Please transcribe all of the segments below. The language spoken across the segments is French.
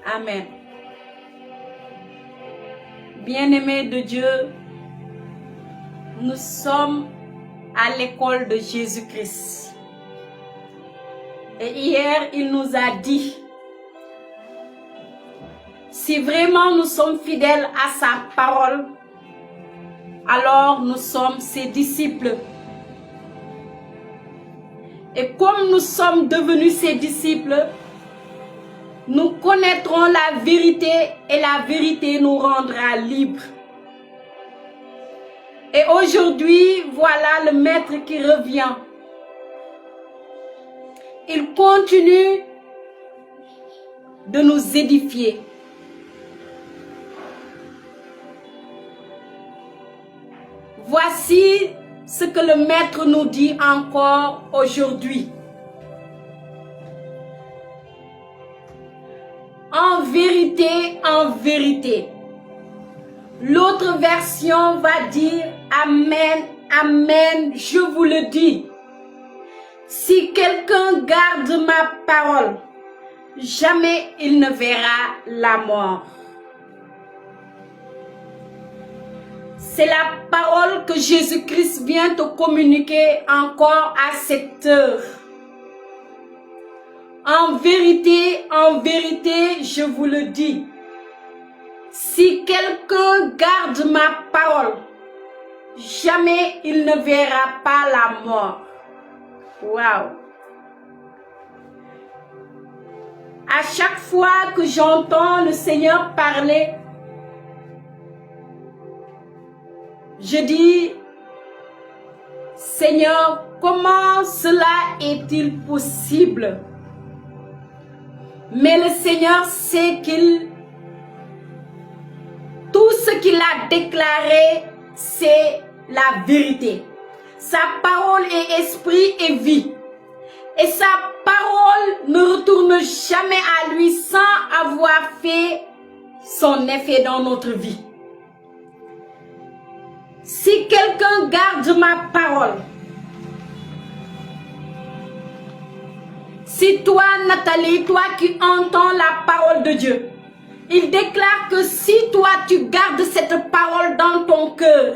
Amen. Bien-aimés de Dieu, nous sommes à l'école de Jésus-Christ. Et hier, il nous a dit, si vraiment nous sommes fidèles à sa parole, alors nous sommes ses disciples. Et comme nous sommes devenus ses disciples, nous connaîtrons la vérité et la vérité nous rendra libres. Et aujourd'hui, voilà le maître qui revient. Il continue de nous édifier. Voici ce que le maître nous dit encore aujourd'hui. En vérité. L'autre version va dire Amen, Amen, je vous le dis. Si quelqu'un garde ma parole, jamais il ne verra la mort. C'est la parole que Jésus-Christ vient te communiquer encore à cette heure. En vérité, je vous le dis. Si quelqu'un garde ma parole, jamais il ne verra pas la mort. Waouh! À chaque fois que j'entends le Seigneur parler, je dis, Seigneur, comment cela est-il possible? Mais le Seigneur sait tout ce qu'il a déclaré, c'est la vérité. Sa parole est esprit et vie. Et sa parole ne retourne jamais à lui sans avoir fait son effet dans notre vie. Si quelqu'un garde ma parole, si toi, Nathalie, toi qui entends la parole de Dieu, il déclare que si toi, tu gardes cette parole dans ton cœur,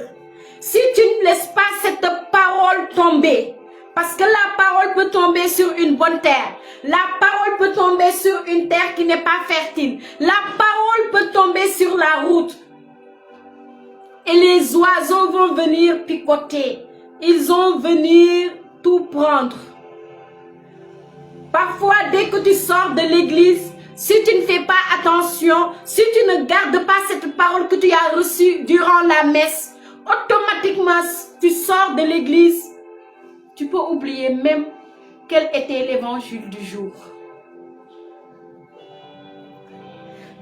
si tu ne laisses pas cette parole tomber, parce que la parole peut tomber sur une bonne terre, la parole peut tomber sur une terre qui n'est pas fertile, la parole peut tomber sur la route, et les oiseaux vont venir picoter, ils vont venir tout prendre. Parfois, dès que tu sors de l'église, si tu ne fais pas attention, si tu ne gardes pas cette parole que tu as reçue durant la messe, automatiquement, tu sors de l'église, tu peux oublier même quel était l'évangile du jour.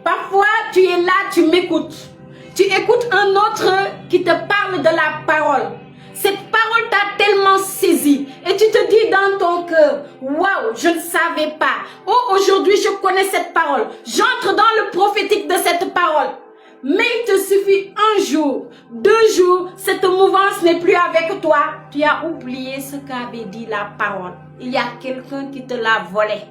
Parfois, tu es là, tu m'écoutes. Tu écoutes un autre qui te parle de la parole. Cette parole t'a tellement saisi et tu te dis dans ton cœur, waouh, je ne savais pas. Oh, aujourd'hui, je connais cette parole. J'entre dans le prophétique de cette parole. Mais il te suffit un jour, 2 jours, cette mouvance n'est plus avec toi. Tu as oublié ce qu'avait dit la parole. Il y a quelqu'un qui te l'a volé.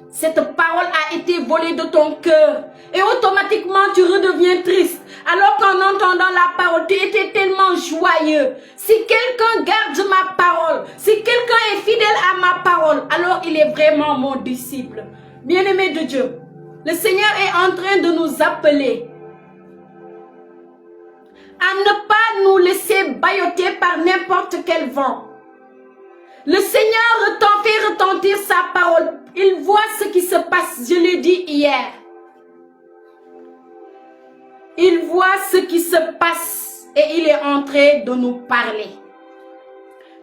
Cette parole a été volée de ton cœur et automatiquement tu redeviens triste. Alors qu'en entendant la parole, tu étais tellement joyeux. Si quelqu'un garde ma parole, si quelqu'un est fidèle à ma parole, alors il est vraiment mon disciple. Bien-aimé de Dieu, le Seigneur est en train de nous appeler à ne pas nous laisser bâilloter par n'importe quel vent. Le Seigneur fait retentir sa parole. Il voit ce qui se passe. Je l'ai dit hier. Il voit ce qui se passe et il est en train de nous parler.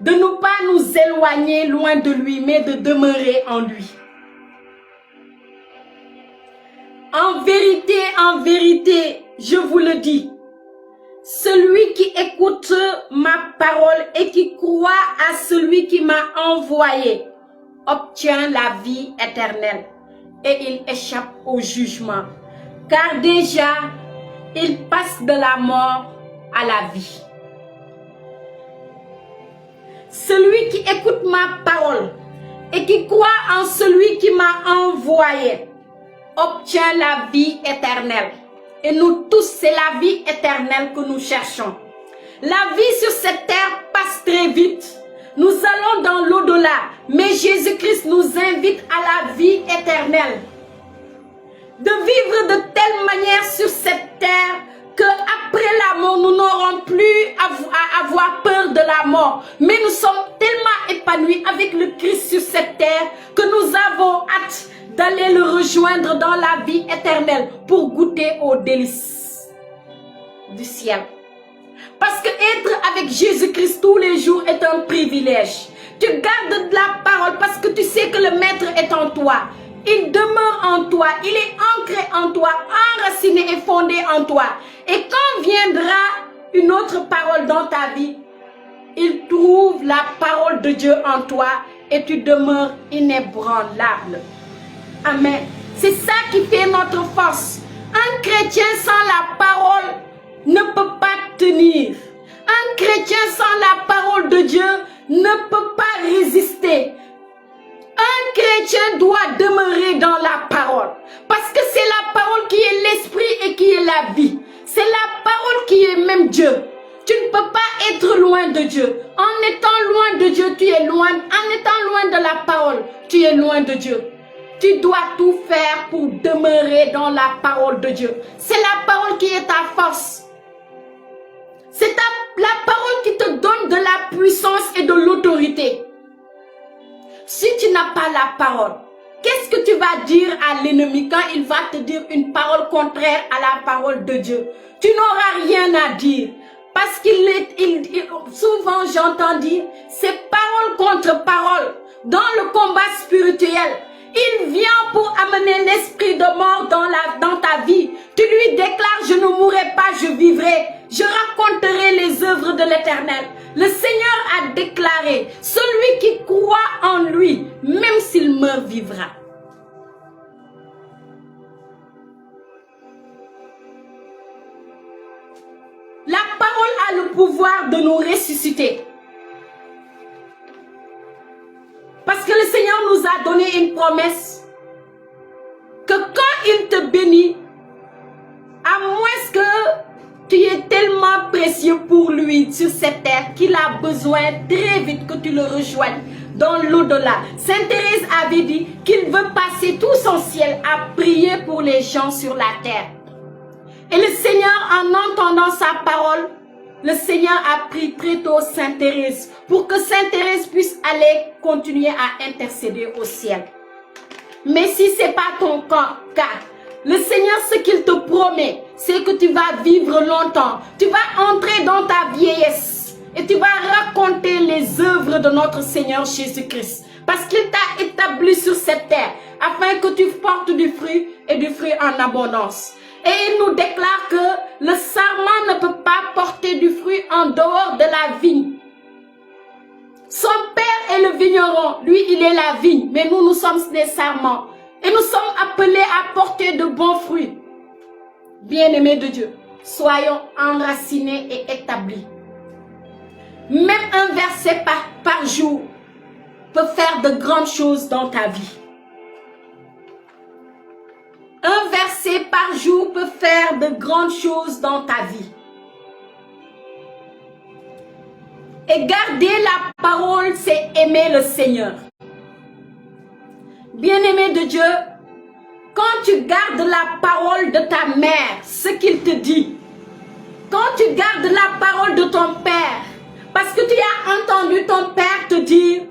De ne pas nous éloigner loin de lui, mais de demeurer en lui. En vérité, je vous le dis, celui qui écoute ma parole et qui croit à celui qui m'a envoyé obtient la vie éternelle et il échappe au jugement. Car déjà, il passe de la mort à la vie. Celui qui écoute ma parole et qui croit en celui qui m'a envoyé obtient la vie éternelle. Et nous tous, c'est la vie éternelle que nous cherchons. La vie sur cette terre passe très vite. Nous allons dans l'au-delà, mais Jésus-Christ nous invite à la vie éternelle. De vivre de telle manière sur cette terre qu'après la mort, nous n'aurons plus à avoir peur de la mort. Mais nous sommes tellement épanouis avec le Christ sur cette terre que nous avons hâte d'aller le rejoindre dans la vie éternelle pour goûter aux délices du ciel. Parce que être avec Jésus-Christ tous les jours est un privilège. Tu gardes de la parole parce que tu sais que le Maître est en toi. Il demeure en toi, il est ancré en toi, enraciné et fondé en toi. Et quand viendra une autre parole dans ta vie, il trouve la parole de Dieu en toi et tu demeures inébranlable. Amen. C'est ça qui fait notre force. Un chrétien sans la parole ne peut pas tenir. Un chrétien sans la parole de Dieu ne peut pas résister. Un chrétien doit demeurer dans la parole. Parce que c'est la parole qui est l'esprit et qui est la vie. C'est la parole qui est même Dieu. Tu ne peux pas être loin de Dieu. En étant loin de Dieu, tu es loin. En étant loin de la parole, tu es loin de Dieu. Tu dois tout faire pour demeurer dans la parole de Dieu. C'est la parole qui est ta force. C'est la parole qui te donne de la puissance et de l'autorité. Si tu n'as pas la parole, qu'est-ce que tu vas dire à l'ennemi quand il va te dire une parole contraire à la parole de Dieu? Tu n'auras rien à dire. Parce souvent j'entends dire, c'est parole contre parole dans le combat spirituel. Il vient pour amener l'esprit de mort dans ta vie. Tu lui déclares, je ne mourrai pas, je vivrai. Je raconterai les œuvres de l'Éternel. Le Seigneur a déclaré, celui qui croit en lui, même s'il meurt, vivra. La parole a le pouvoir de nous ressusciter. Parce que le Seigneur nous a donné une promesse que quand il te bénit, à moins que tu es tellement précieux pour lui sur cette terre qu'il a besoin très vite que tu le rejoignes dans l'au-delà. Sainte Thérèse avait dit qu'il veut passer tout son ciel à prier pour les gens sur la terre. Et le Seigneur, en entendant sa parole, le Seigneur a pris très tôt Sainte Thérèse pour que Sainte Thérèse puisse aller continuer à intercéder au ciel. Mais si ce n'est pas ton cas, le Seigneur, ce qu'il te promet, c'est que tu vas vivre longtemps. Tu vas entrer dans ta vieillesse et tu vas raconter les œuvres de notre Seigneur Jésus-Christ. Parce qu'il t'a établi sur cette terre afin que tu portes du fruit et du fruit en abondance. Et il nous déclare que le sarment ne peut pas porter du fruit en dehors de la vigne. Son père est le vigneron, lui il est la vigne, mais nous sommes des sarments. Et nous sommes appelés à porter de bons fruits. Bien-aimés de Dieu, soyons enracinés et établis. Même un verset par jour peut faire de grandes choses dans ta vie. Un verset par jour peut faire de grandes choses dans ta vie. Et garder la parole, c'est aimer le Seigneur. Bien-aimé de Dieu, quand tu gardes la parole de ta mère, ce qu'il te dit, quand tu gardes la parole de ton père, parce que tu as entendu ton père te dire,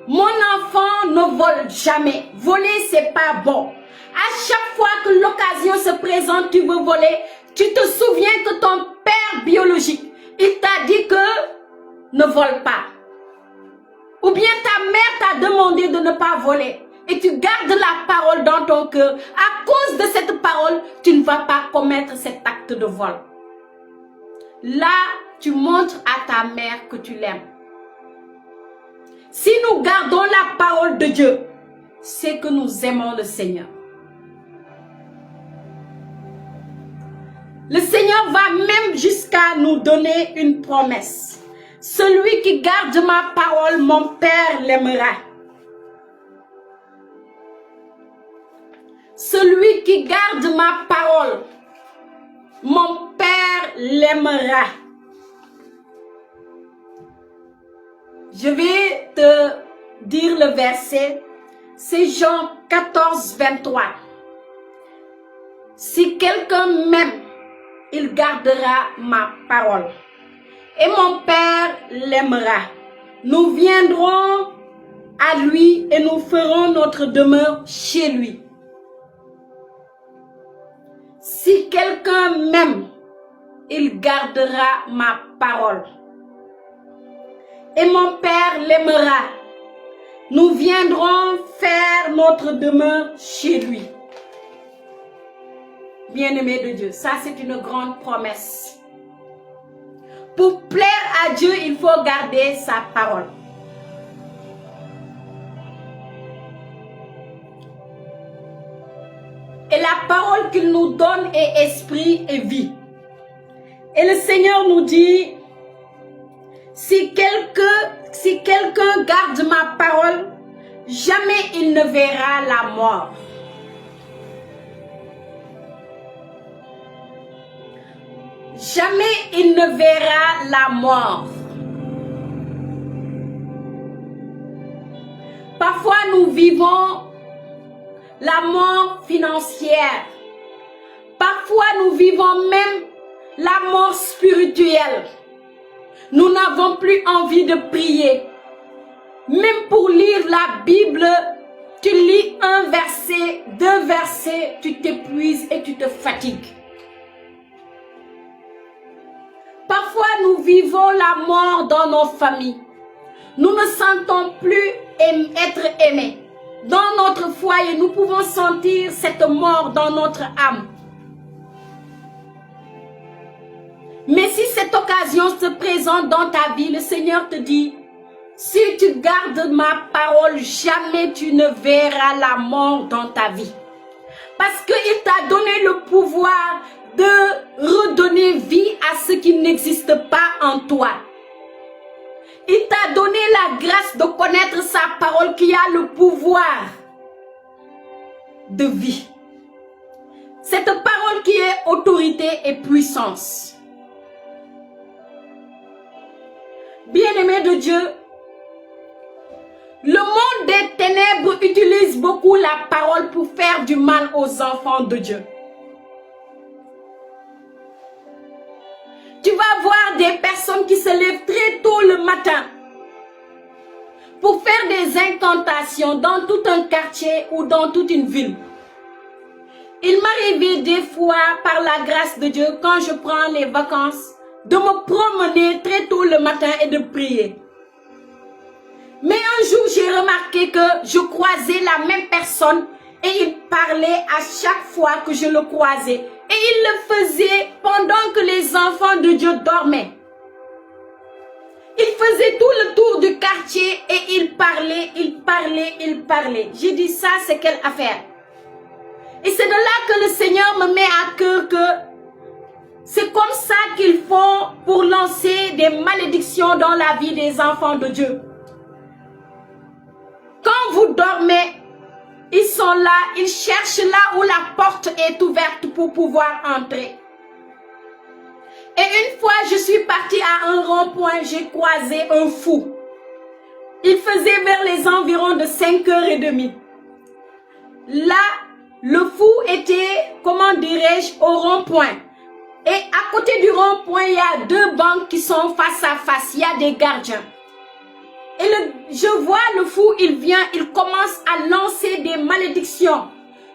mon enfant ne vole jamais, voler c'est pas bon. À chaque fois que l'occasion se présente, tu veux voler, tu te souviens que ton père biologique, il t'a dit que ne vole pas. Ou bien ta mère t'a demandé de ne pas voler. Et tu gardes la parole dans ton cœur. À cause de cette parole, tu ne vas pas commettre cet acte de vol. Là, tu montres à ta mère que tu l'aimes. Si nous gardons la parole de Dieu, c'est que nous aimons le Seigneur. Le Seigneur va même jusqu'à nous donner une promesse. Celui qui garde ma parole, mon Père l'aimera. Celui qui qui garde ma parole, mon Père l'aimera. Je vais te dire le verset, c'est Jean 14, 23. Si quelqu'un m'aime, il gardera ma parole. Et mon Père l'aimera. Nous viendrons à lui et nous ferons notre demeure chez lui. Si quelqu'un m'aime, il gardera ma parole. Et mon Père l'aimera. Nous viendrons faire notre demeure chez lui. Bien-aimé de Dieu, ça c'est une grande promesse. Pour plaire à Dieu, il faut garder sa parole. Et la parole qu'il nous donne est esprit et vie. Et le Seigneur nous dit, si quelqu'un garde ma parole, jamais il ne verra la mort. Jamais il ne verra la mort. Parfois nous vivons la mort financière. Parfois nous vivons même la mort spirituelle. Nous n'avons plus envie de prier. Même pour lire la Bible, tu lis un verset, deux versets, tu t'épuises et tu te fatigues. Parfois, nous vivons la mort dans nos familles. Nous ne sentons plus être aimés. Dans notre foyer, nous pouvons sentir cette mort dans notre âme. Mais si cette occasion se présente dans ta vie, le Seigneur te dit, si tu gardes ma parole, jamais tu ne verras la mort dans ta vie. Parce qu'il t'a donné le pouvoir de redonner vie à ce qui n'existe pas en toi. Il t'a donné la grâce de connaître sa parole qui a le pouvoir de vie. Cette parole qui est autorité et puissance. Bien-aimé de Dieu, le monde des ténèbres utilise beaucoup la parole pour faire du mal aux enfants de Dieu. Tu vas voir des personnes qui se lèvent très tôt le matin pour faire des incantations dans tout un quartier ou dans toute une ville. Il m'arrivait des fois, par la grâce de Dieu, quand je prends les vacances, de me promener très tôt le matin et de prier. Mais un jour, j'ai remarqué que je croisais la même personne et il parlait à chaque fois que je le croisais. Et il le faisait pendant que les enfants de Dieu dormaient. Il faisait tout le tour du quartier et il parlait. J'ai dit, ça, c'est quelle affaire? Et c'est de là que le Seigneur me met à cœur que c'est comme ça qu'ils font pour lancer des malédictions dans la vie des enfants de Dieu. Quand vous dormez, ils sont là, ils cherchent là où la porte est ouverte pour pouvoir entrer. Et une fois, je suis partie à un rond-point, j'ai croisé un fou. Il faisait vers les environs de 5h30. Là, le fou était, comment dirais-je, au rond-point. Et à côté du rond-point, il y a deux bancs qui sont face à face. Il y a des gardiens. Et je vois le fou, il vient, il commence à lancer des malédictions.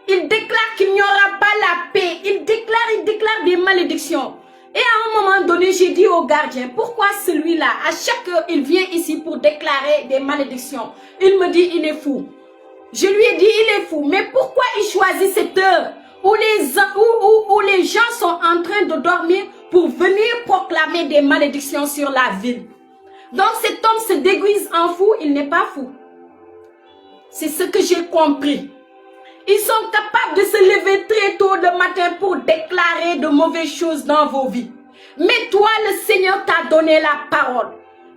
Il déclare qu'il n'y aura pas la paix. Il déclare des malédictions. Et à un moment donné, j'ai dit au gardien, pourquoi celui-là, à chaque heure, il vient ici pour déclarer des malédictions? Il me dit, il est fou. Je lui ai dit, il est fou. Mais pourquoi il choisit cette heure où les gens sont en train de dormir pour venir proclamer des malédictions sur la ville? Donc cet homme se déguise en fou, il n'est pas fou. C'est ce que j'ai compris. Ils sont capables de se lever très tôt le matin pour déclarer de mauvaises choses dans vos vies. Mais toi, le Seigneur t'a donné la parole.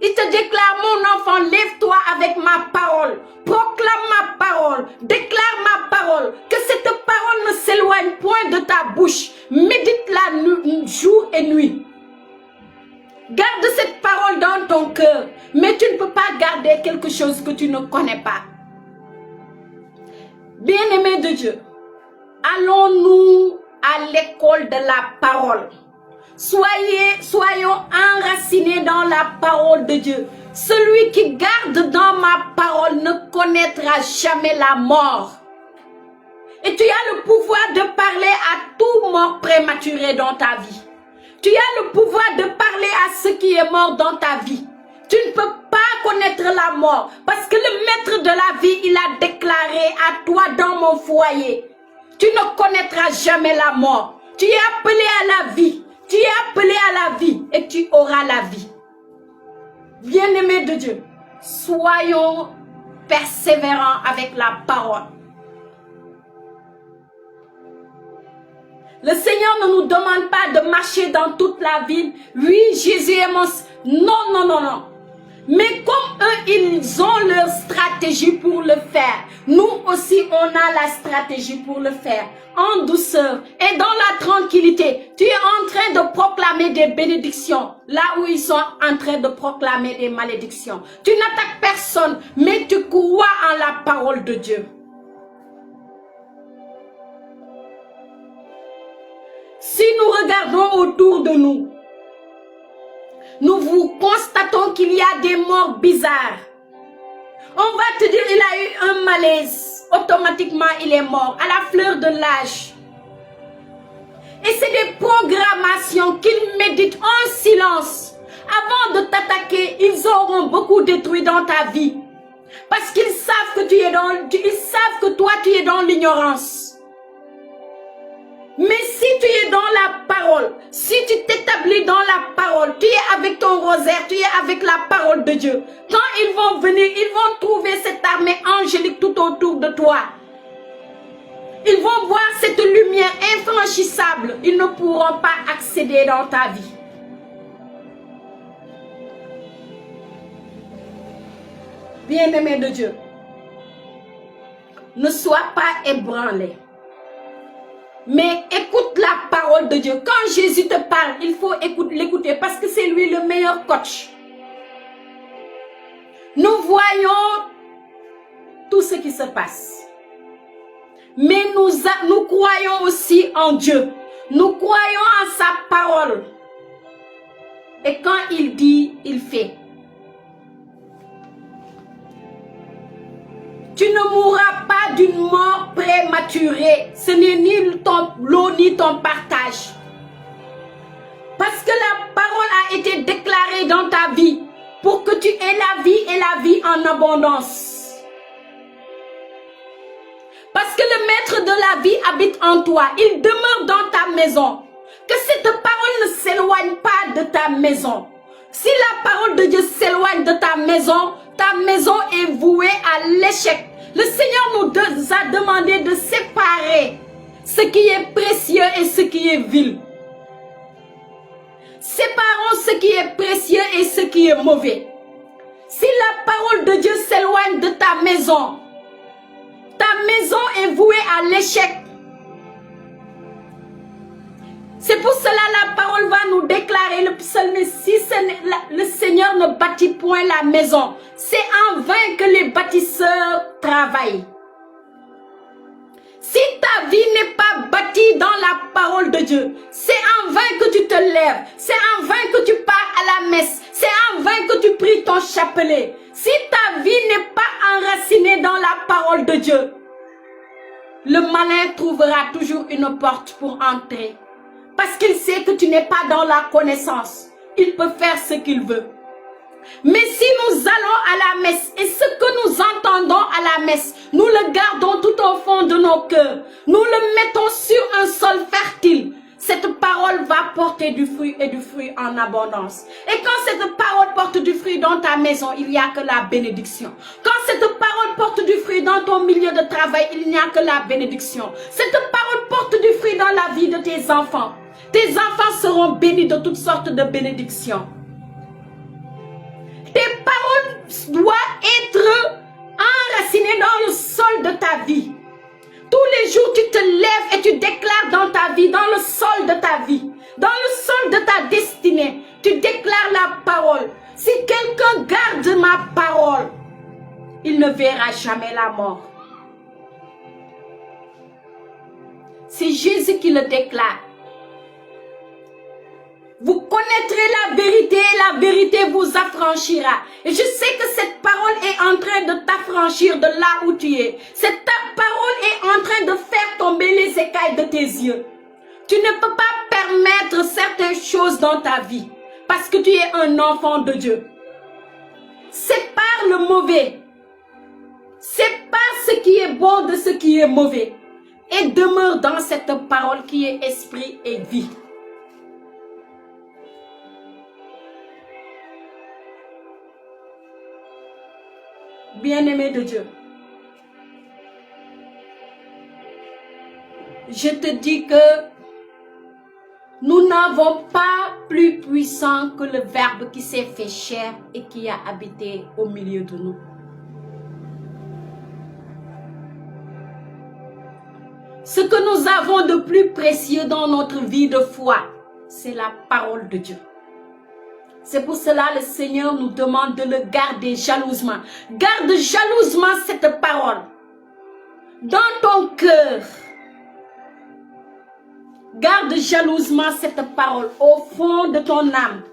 Il te déclare, mon enfant, lève-toi avec ma parole. Proclame ma parole. Déclare ma parole. Que cette parole ne s'éloigne point de ta bouche. Médite-la jour et nuit. Garde cette parole dans ton cœur. Mais tu ne peux pas garder quelque chose que tu ne connais pas. Bien-aimés de Dieu, allons-nous à l'école de la parole. Soyons enracinés dans la parole de Dieu. Celui qui garde dans ma parole ne connaîtra jamais la mort. Et tu as le pouvoir de parler à tout mort prématuré dans ta vie. Tu as le pouvoir de parler à ce qui est mort dans ta vie. Tu ne peux pas connaître la mort parce que le maître de la vie, il a déclaré à toi dans mon foyer, tu ne connaîtras jamais la mort. Tu es appelé à la vie. Tu es appelé à la vie et tu auras la vie. Bien-aimés de Dieu, soyons persévérants avec la parole. Le Seigneur ne nous demande pas de marcher dans toute la ville. Oui, Jésus est mon... Non, non, non, non. Mais comme eux, ils ont leur stratégie pour le faire. Nous aussi, on a la stratégie pour le faire. En douceur et dans la tranquillité. Tu es en train de proclamer des bénédictions. Là où ils sont en train de proclamer des malédictions. Tu n'attaques personne, mais tu crois en la parole de Dieu. Si nous regardons autour de nous, nous vous constatons qu'il y a des morts bizarres. On va te dire, il a eu un malaise. Automatiquement, il est mort à la fleur de l'âge. Et c'est des programmations qu'ils méditent en silence. Avant de t'attaquer, ils auront beaucoup détruit dans ta vie. Parce qu'ils savent que ils savent que toi, tu es dans l'ignorance. Mais si tu es dans la parole, si tu t'établis dans la parole, tu es avec ton rosaire, tu es avec la parole de Dieu. Quand ils vont venir, ils vont trouver cette armée angélique tout autour de toi. Ils vont voir cette lumière infranchissable. Ils ne pourront pas accéder dans ta vie. Bien-aimé de Dieu, ne sois pas ébranlé. Mais écoute la parole de Dieu. Quand Jésus te parle, il faut l'écouter parce que c'est lui le meilleur coach. Nous voyons tout ce qui se passe. Mais nous croyons aussi en Dieu. Nous croyons en sa parole. Et quand il dit, il fait. Tu ne mourras pas d'une mort prématurée. Ce n'est ni ton lot ni ton partage. Parce que la parole a été déclarée dans ta vie pour que tu aies la vie et la vie en abondance. Parce que le maître de la vie habite en toi. Il demeure dans ta maison. Que cette parole ne s'éloigne pas de ta maison. Si la parole de Dieu s'éloigne de ta maison est vouée à l'échec. Le Seigneur nous a demandé de séparer ce qui est précieux et ce qui est vil. Séparons ce qui est précieux et ce qui est mauvais. Si la parole de Dieu s'éloigne de ta maison est vouée à l'échec. C'est pour cela la parole va nous déclarer, le psalmiste, si le Seigneur ne bâtit point la maison, c'est en vain que les bâtisseurs travaillent. Si ta vie n'est pas bâtie dans la parole de Dieu, c'est en vain que tu te lèves, c'est en vain que tu pars à la messe, c'est en vain que tu pries ton chapelet. Si ta vie n'est pas enracinée dans la parole de Dieu, le malin trouvera toujours une porte pour entrer. Parce qu'il sait que tu n'es pas dans la connaissance. Il peut faire ce qu'il veut. Mais si nous allons à la messe et ce que nous entendons à la messe, nous le gardons tout au fond de nos cœurs. Nous le mettons sur un sol fertile. Cette parole va porter du fruit et du fruit en abondance. Et quand cette parole porte du fruit dans ta maison, il n'y a que la bénédiction. Quand cette parole porte du fruit dans ton milieu de travail, il n'y a que la bénédiction. Cette parole porte du fruit dans la vie de tes enfants. Tes enfants seront bénis de toutes sortes de bénédictions. Tes ta vie. Tous les jours, tu te lèves et tu déclares dans ta vie, dans le sol de ta vie, dans le sol de ta destinée, tu déclares la parole. Si quelqu'un garde ma parole, il ne verra jamais la mort. C'est Jésus qui le déclare. Vous connaîtrez la vérité et la vérité vous affranchira. Et je sais que cette parole est en train de t'affranchir de là où tu es. Cette parole est en train de faire tomber les écailles de tes yeux. Tu ne peux pas permettre certaines choses dans ta vie parce que tu es un enfant de Dieu. Sépare le mauvais. Sépare ce qui est bon de ce qui est mauvais. Et demeure dans cette parole qui est esprit et vie. Bien-aimé de Dieu, je te dis que nous n'avons pas plus puissant que le Verbe qui s'est fait chair et qui a habité au milieu de nous. Ce que nous avons de plus précieux dans notre vie de foi, c'est la parole de Dieu. C'est pour cela que le Seigneur nous demande de le garder jalousement. Garde jalousement cette parole dans ton cœur. Garde jalousement cette parole au fond de ton âme.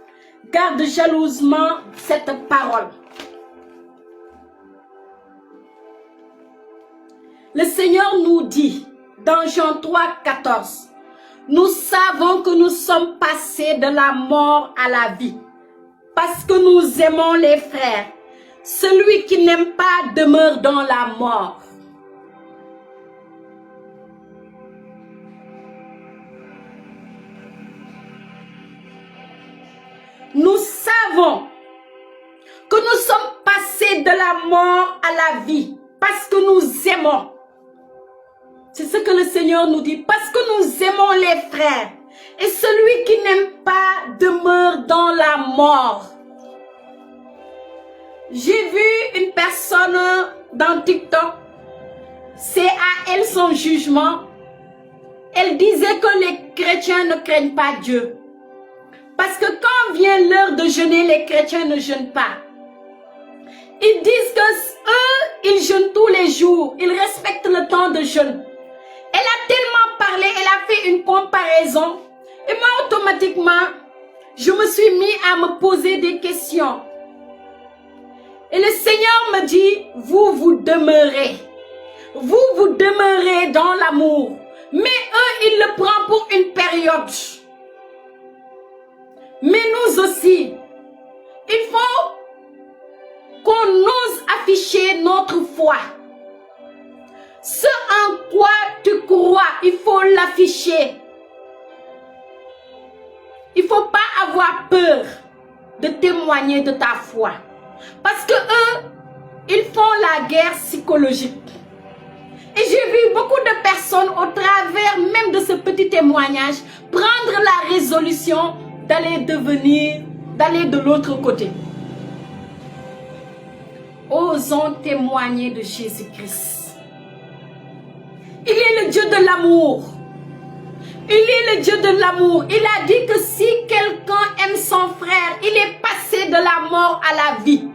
Garde jalousement cette parole. Le Seigneur nous dit dans Jean 3, 14, nous savons que nous sommes passés de la mort à la vie. Parce que nous aimons les frères. Celui qui n'aime pas demeure dans la mort. Nous savons que nous sommes passés de la mort à la vie. Parce que nous aimons. C'est ce que le Seigneur nous dit. Parce que nous aimons les frères. Et celui qui n'aime pas demeure dans la mort. J'ai vu une personne dans TikTok. C'est à elle son jugement. Elle disait que les chrétiens ne craignent pas Dieu. Parce que quand vient l'heure de jeûner, les chrétiens ne jeûnent pas. Ils disent que eux, ils jeûnent tous les jours. Ils respectent le temps de jeûne. Elle a tellement parlé, elle a fait une comparaison. Et moi, automatiquement, je me suis mis à me poser des questions. Et le Seigneur me dit, vous demeurez. Vous demeurez dans l'amour. Mais eux, ils le prennent pour une période. Mais nous aussi, il faut qu'on ose afficher notre foi. Ce en quoi tu crois, il faut l'afficher. Il ne faut pas avoir peur de témoigner de ta foi. Parce que eux, ils font la guerre psychologique. Et j'ai vu beaucoup de personnes au travers même de ce petit témoignage prendre la résolution d'aller de l'autre côté. Osons témoigner de Jésus-Christ. Il est le Dieu de l'amour. Il est le Dieu de l'amour. Il a dit que si quelqu'un aime son frère, il est passé de la mort à la vie.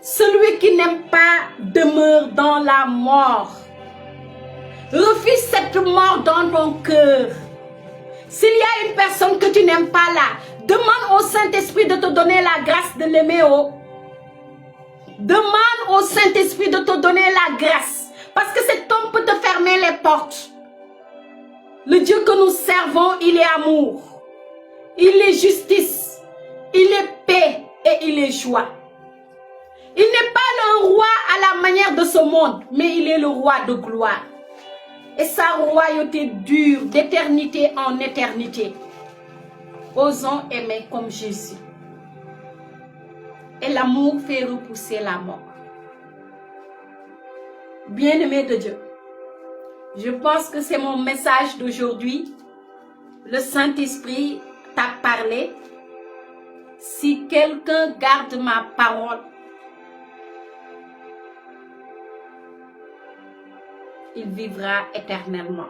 Celui qui n'aime pas demeure dans la mort. Refuse cette mort dans ton cœur. S'il y a une personne que tu n'aimes pas là, demande au Saint-Esprit de te donner la grâce de l'aimer. Demande au Saint-Esprit de te donner la grâce. Parce que cet homme peut te fermer les portes. Le Dieu que nous servons, il est amour. Il est justice. Il est paix et il est joie. Il n'est pas le roi à la manière de ce monde, mais il est le roi de gloire. Et sa royauté dure d'éternité en éternité. Osons aimer comme Jésus. Et l'amour fait repousser la mort. Bien-aimé de Dieu, je pense que c'est mon message d'aujourd'hui. Le Saint-Esprit t'a parlé. Si quelqu'un garde ma parole, il vivra éternellement.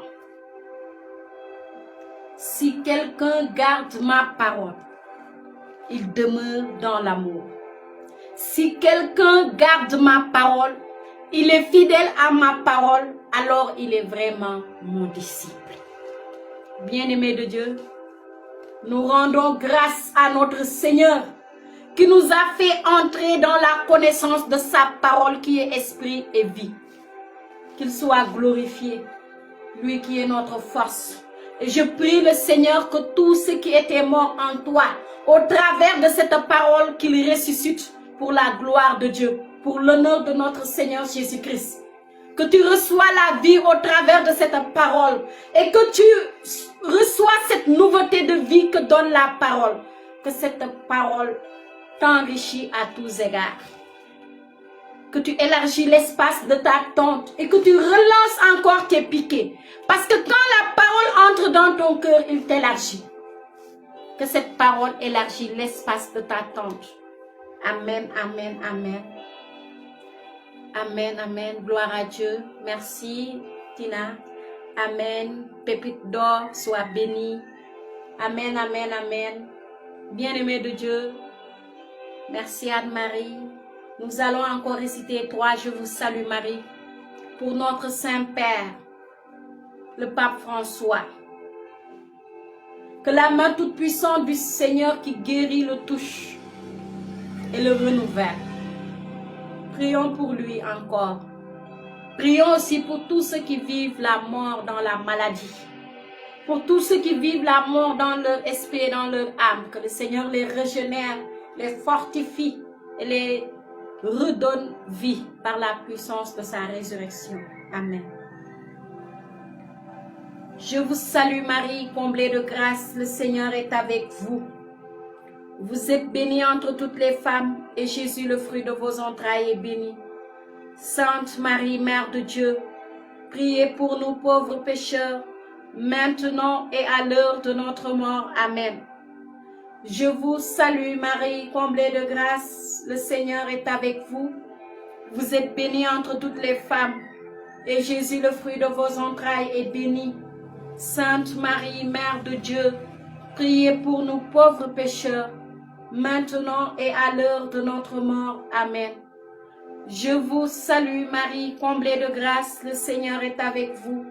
Si quelqu'un garde ma parole, il demeure dans l'amour. Si quelqu'un garde ma parole, il est fidèle à ma parole, alors il est vraiment mon disciple. Bien-aimés de Dieu, nous rendons grâce à notre Seigneur qui nous a fait entrer dans la connaissance de sa parole qui est esprit et vie. Qu'il soit glorifié, lui qui est notre force. Et je prie le Seigneur que tout ce qui était mort en toi, au travers de cette parole, qu'il ressuscite pour la gloire de Dieu, pour l'honneur de notre Seigneur Jésus-Christ. Que tu reçois la vie au travers de cette parole et que tu reçois cette nouveauté de vie que donne la parole. Que cette parole t'enrichit à tous égards. Que tu élargis l'espace de ta tente et que tu relances encore tes piquets. Parce que quand la parole entre dans ton cœur, il t'élargit. Que cette parole élargit l'espace de ta tente. Amen, amen, amen. Amen, amen. Gloire à Dieu. Merci, Tina. Amen. Pépite d'or, sois bénie. Amen, amen, amen. Bien-aimé de Dieu. Merci Anne-Marie. Nous allons encore réciter 3 Je vous salue Marie pour notre Saint-Père, le Pape François. Que la main toute puissante du Seigneur qui guérit le touche et le renouvelle. Prions pour lui encore. Prions aussi pour tous ceux qui vivent la mort dans la maladie. Pour tous ceux qui vivent la mort dans leur esprit et dans leur âme. Que le Seigneur les régénère, les fortifie et les redonne vie par la puissance de sa résurrection. Amen. Je vous salue Marie, comblée de grâce, le Seigneur est avec vous. Vous êtes bénie entre toutes les femmes, et Jésus, le fruit de vos entrailles, est béni. Sainte Marie, Mère de Dieu, priez pour nous pauvres pécheurs, maintenant et à l'heure de notre mort. Amen. Je vous salue Marie, comblée de grâce, le Seigneur est avec vous. Vous êtes bénie entre toutes les femmes, et Jésus, le fruit de vos entrailles, est béni. Sainte Marie, Mère de Dieu, priez pour nous pauvres pécheurs, maintenant et à l'heure de notre mort. Amen. Je vous salue Marie, comblée de grâce, le Seigneur est avec vous.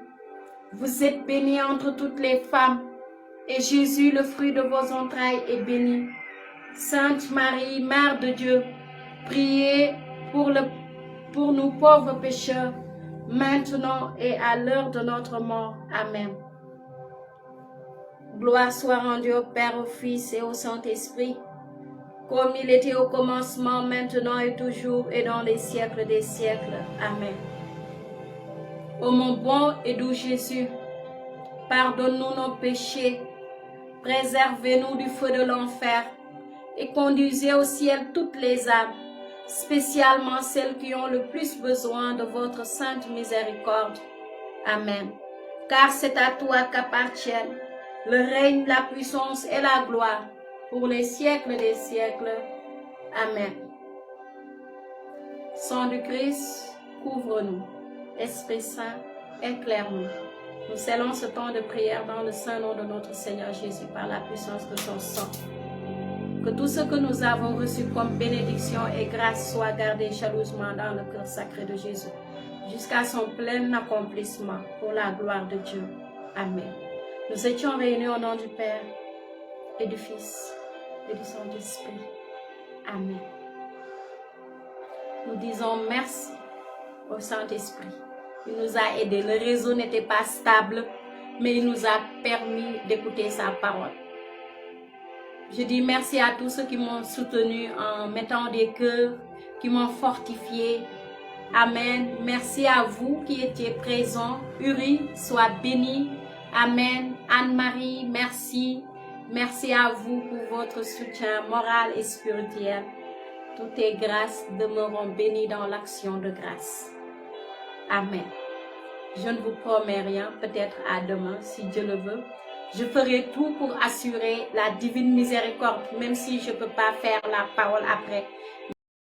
Vous êtes bénie entre toutes les femmes, et Jésus, le fruit de vos entrailles, est béni. Sainte Marie, Mère de Dieu, priez pour nous pauvres pécheurs, maintenant et à l'heure de notre mort. Amen. Gloire soit rendue au Père, au Fils et au Saint-Esprit, comme il était au commencement, maintenant et toujours, et dans les siècles des siècles. Amen. Ô mon bon et doux Jésus, pardonne-nous nos péchés, préservez-nous du feu de l'enfer, et conduisez au ciel toutes les âmes, spécialement celles qui ont le plus besoin de votre sainte miséricorde. Amen. Car c'est à toi qu'appartiennent le règne, la puissance et la gloire pour les siècles des siècles. Amen. Sang du Christ, couvre-nous. Esprit Saint, éclaire-nous. Nous scellons ce temps de prière dans le saint nom de notre Seigneur Jésus par la puissance de son sang. Que tout ce que nous avons reçu comme bénédiction et grâce soit gardé jalousement dans le cœur sacré de Jésus, jusqu'à son plein accomplissement pour la gloire de Dieu. Amen. Nous étions réunis au nom du Père et du Fils et du Saint-Esprit. Amen. Nous disons merci au Saint-Esprit. Il nous a aidés. Le réseau n'était pas stable, mais il nous a permis d'écouter sa parole. Je dis merci à tous ceux qui m'ont soutenu en mettant des cœurs, qui m'ont fortifié. Amen. Merci à vous qui étiez présents. Uri, sois béni. Amen. Anne-Marie, merci. Merci à vous pour votre soutien moral et spirituel. Toutes tes grâces demeureront bénies dans l'action de grâce. Amen. Je ne vous promets rien, peut-être à demain, si Dieu le veut. Je ferai tout pour assurer la divine miséricorde, même si je ne peux pas faire la parole après.